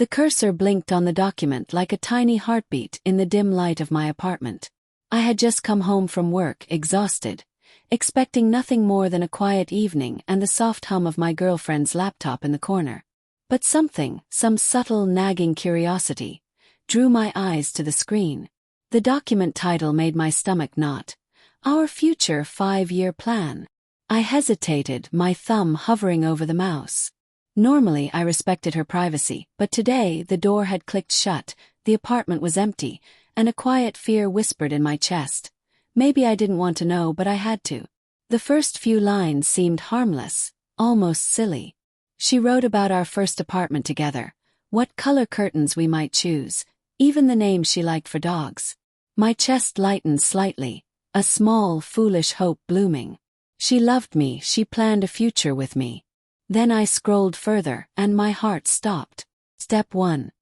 The cursor blinked on the document like a tiny heartbeat in the dim light of my apartment. I had just come home from work, exhausted, expecting nothing more than a quiet evening and the soft hum of my girlfriend's laptop in the corner. But something, some subtle nagging curiosity, drew my eyes to the screen. The document title made my stomach knot. Our future 5-year plan. I hesitated, my thumb hovering over the mouse. Normally I respected her privacy, but today the door had clicked shut, the apartment was empty, and a quiet fear whispered in my chest. Maybe I didn't want to know, but I had to. The first few lines seemed harmless, almost silly. She wrote about our first apartment together, what color curtains we might choose, even the name she liked for dogs. My chest lightened slightly, a small, foolish hope blooming. She loved me, she planned a future with me. Then I scrolled further, and my heart stopped. Step 1.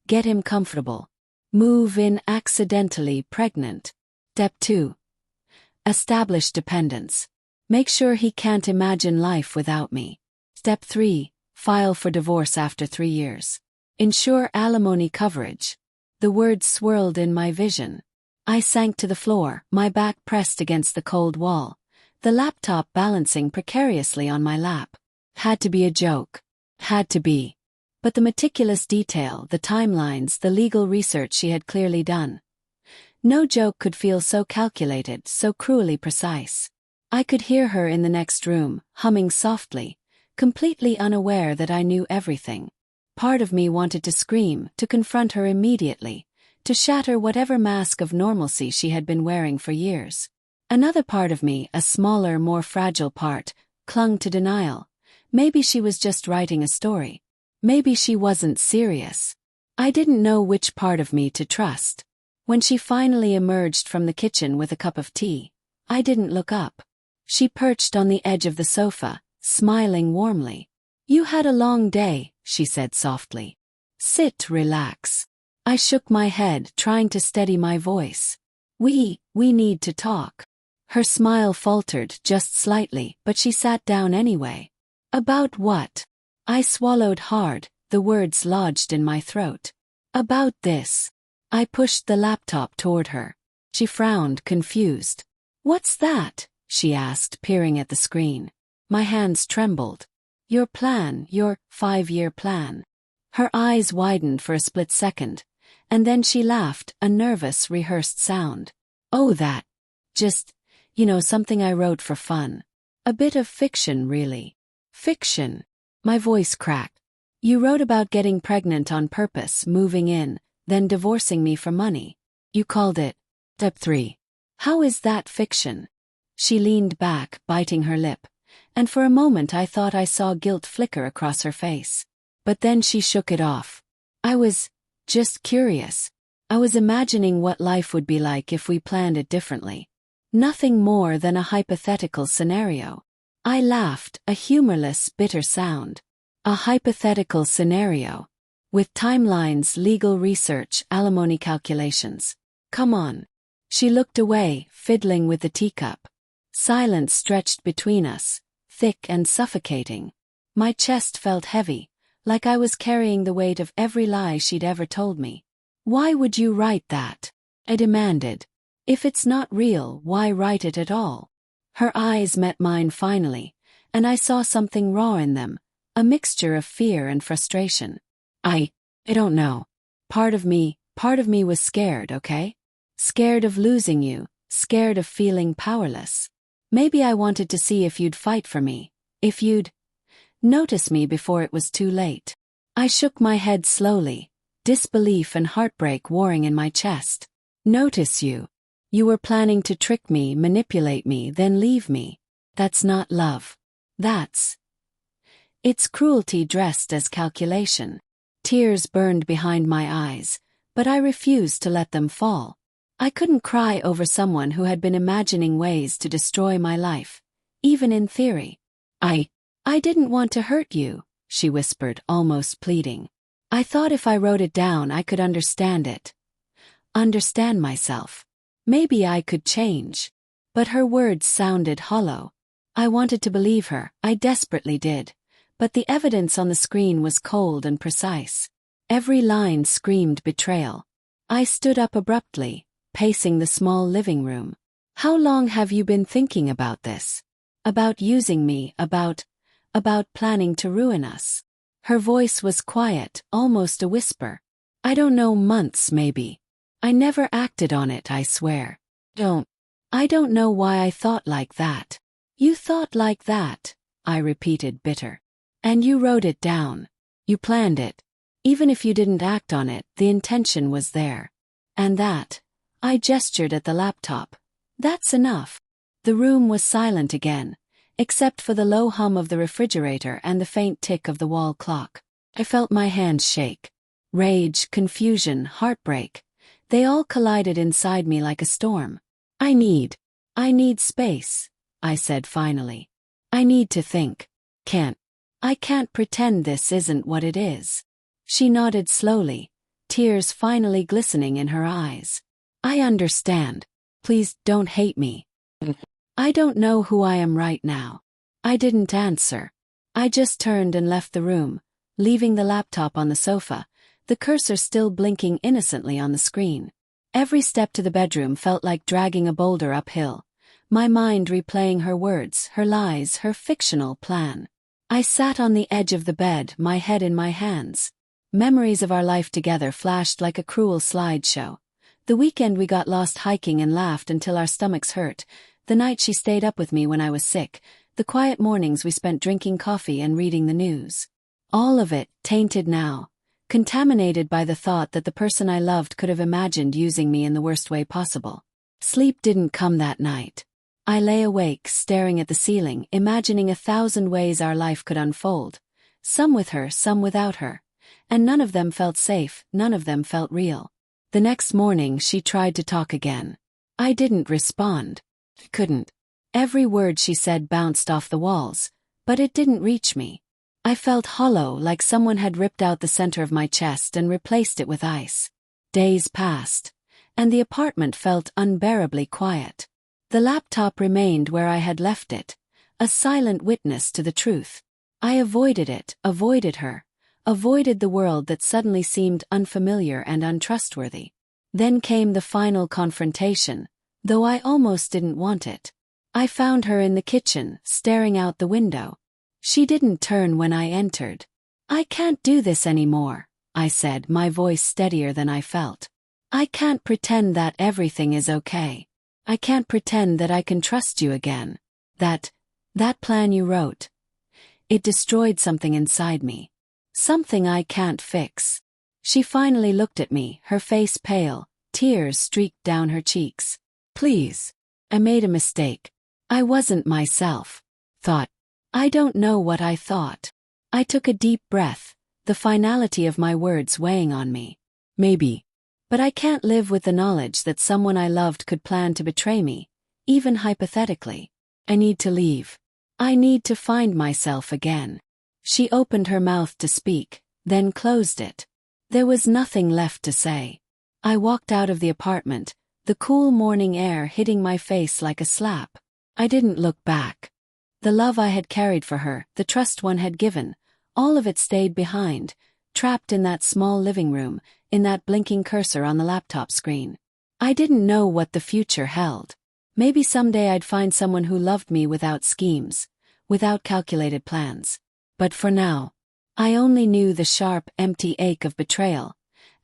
Get him comfortable. Move in accidentally pregnant. Step 2. Establish dependence. Make sure he can't imagine life without me. Step 3. File for divorce after 3 years. Ensure alimony coverage. The words swirled in my vision. I sank to the floor, my back pressed against the cold wall, the laptop balancing precariously on my lap. Had to be a joke. Had to be. But the meticulous detail, the timelines, the legal research she had clearly done. No joke could feel so calculated, so cruelly precise. I could hear her in the next room, humming softly, completely unaware that I knew everything. Part of me wanted to scream, to confront her immediately, to shatter whatever mask of normalcy she had been wearing for years. Another part of me, a smaller, more fragile part, clung to denial. Maybe she was just writing a story. Maybe she wasn't serious. I didn't know which part of me to trust. When she finally emerged from the kitchen with a cup of tea, I didn't look up. She perched on the edge of the sofa, smiling warmly. "You had a long day," she said softly. "Sit, relax." I shook my head, trying to steady my voice. We need to talk." Her smile faltered just slightly, but she sat down anyway. "About what?" I swallowed hard, the words lodged in my throat. "About this." I pushed the laptop toward her. She frowned, confused. "What's that?" she asked, peering at the screen. My hands trembled. "Your plan, your 5-year plan." Her eyes widened for a split second, and then she laughed, a nervous, rehearsed sound. "Oh, that. Just, something I wrote for fun. A bit of fiction, really." "Fiction?" My voice cracked. "You wrote about getting pregnant on purpose, moving in, then divorcing me for money. You called it Step 3. How is that fiction?" She leaned back, biting her lip, and for a moment I thought I saw guilt flicker across her face. But then she shook it off. "I was just curious. I was imagining what life would be like if we planned it differently. Nothing more than a hypothetical scenario." I laughed, a humorless, bitter sound. A hypothetical scenario. With timelines, legal research, alimony calculations. Come on. She looked away, fiddling with the teacup. Silence stretched between us, thick and suffocating. My chest felt heavy, like I was carrying the weight of every lie she'd ever told me. "Why would you write that?" I demanded. "If it's not real, why write it at all?" Her eyes met mine finally, and I saw something raw in them, a mixture of fear and frustration. I don't know. Part of me was scared, okay? Scared of losing you, scared of feeling powerless. Maybe I wanted to see if you'd fight for me, if you'd notice me before it was too late. I shook my head slowly, disbelief and heartbreak warring in my chest. "Notice you. You were planning to trick me, manipulate me, then leave me. That's not love. It's cruelty dressed as calculation." Tears burned behind my eyes, but I refused to let them fall. I couldn't cry over someone who had been imagining ways to destroy my life, even in theory. I didn't want to hurt you," she whispered, almost pleading. "I thought if I wrote it down I could understand it. Understand myself. Maybe I could change." But her words sounded hollow. I wanted to believe her, I desperately did. But the evidence on the screen was cold and precise. Every line screamed betrayal. I stood up abruptly, pacing the small living room. How long have you been thinking about this? About using me, about planning to ruin us? Her voice was quiet, almost a whisper. I don't know, months maybe. I never acted on it, I swear. I don't know why I thought like that. You thought like that, I repeated, bitter. And you wrote it down. You planned it. Even if you didn't act on it, the intention was there. And that, I gestured at the laptop. That's enough. The room was silent again, except for the low hum of the refrigerator and the faint tick of the wall clock. I felt my hands shake. Rage, confusion, heartbreak. They all collided inside me like a storm. I need space, I said finally. I need to think. I can't pretend this isn't what it is. She nodded slowly, tears finally glistening in her eyes. I understand. Please don't hate me. I don't know who I am right now. I didn't answer. I just turned and left the room, leaving the laptop on the sofa, the cursor still blinking innocently on the screen. Every step to the bedroom felt like dragging a boulder uphill, my mind replaying her words, her lies, her fictional plan. I sat on the edge of the bed, my head in my hands. Memories of our life together flashed like a cruel slideshow. The weekend we got lost hiking and laughed until our stomachs hurt, the night she stayed up with me when I was sick, the quiet mornings we spent drinking coffee and reading the news. All of it, tainted now, contaminated by the thought that the person I loved could have imagined using me in the worst way possible. Sleep didn't come that night. I lay awake, staring at the ceiling, imagining 1,000 ways our life could unfold. Some with her, some without her. And none of them felt safe, none of them felt real. The next morning she tried to talk again. I didn't respond. Couldn't. Every word she said bounced off the walls, but it didn't reach me. I felt hollow, like someone had ripped out the center of my chest and replaced it with ice. Days passed, and the apartment felt unbearably quiet. The laptop remained where I had left it, a silent witness to the truth. I avoided it, avoided her, avoided the world that suddenly seemed unfamiliar and untrustworthy. Then came the final confrontation, though I almost didn't want it. I found her in the kitchen, staring out the window. She didn't turn when I entered. I can't do this anymore, I said, my voice steadier than I felt. I can't pretend that everything is okay. I can't pretend that I can trust you again. That plan you wrote. It destroyed something inside me. Something I can't fix. She finally looked at me, her face pale, tears streaked down her cheeks. Please. I made a mistake. I wasn't myself. I don't know what I thought. I took a deep breath, the finality of my words weighing on me. Maybe. But I can't live with the knowledge that someone I loved could plan to betray me, even hypothetically. I need to leave. I need to find myself again. She opened her mouth to speak, then closed it. There was nothing left to say. I walked out of the apartment, the cool morning air hitting my face like a slap. I didn't look back. The love I had carried for her, the trust one had given, all of it stayed behind, trapped in that small living room, in that blinking cursor on the laptop screen. I didn't know what the future held. Maybe someday I'd find someone who loved me without schemes, without calculated plans. But for now, I only knew the sharp, empty ache of betrayal,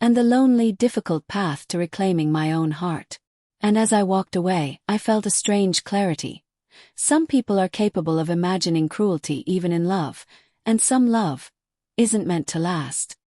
and the lonely, difficult path to reclaiming my own heart. And as I walked away, I felt a strange clarity. Some people are capable of imagining cruelty even in love, and some love isn't meant to last.